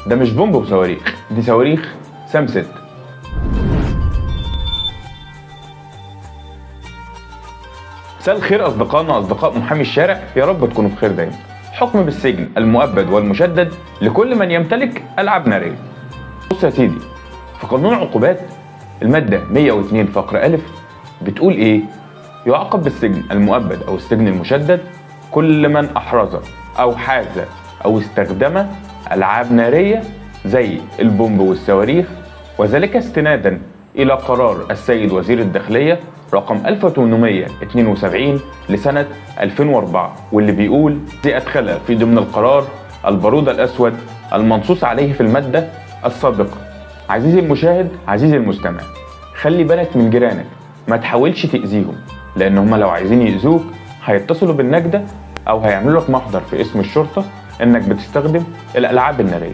ده مش بومب وصواريخ، دي صواريخ سام 6. مساء الخير أصدقائنا أصدقاء محامي الشارع، يا رب تكونوا بخير دايما. حكم بالسجن المؤبد والمشدد لكل من يمتلك ألعاب نارية. بص يا سيدي، في قانون العقوبات المادة 102 فقرة أ بتقول إيه؟ يعاقب بالسجن المؤبد أو السجن المشدد كل من أحرز أو حاز أو استخدم ألعاب نارية زي البومب والصواريخ، وذلك استنادا إلى قرار السيد وزير الداخلية رقم 1872 لسنة 2004، واللي بيقول أدخل في ضمن القرار البارود الأسود المنصوص عليه في المادة السابقة. عزيزي المشاهد، عزيزي المستمع، خلي بالك من جيرانك، ما تحاولش تأذيهم، لأن هم لو عايزين يأذوك هيتصلوا بالنجدة أو هيعملوا لك محضر في اسم الشرطة إنك بتستخدم الألعاب النارية.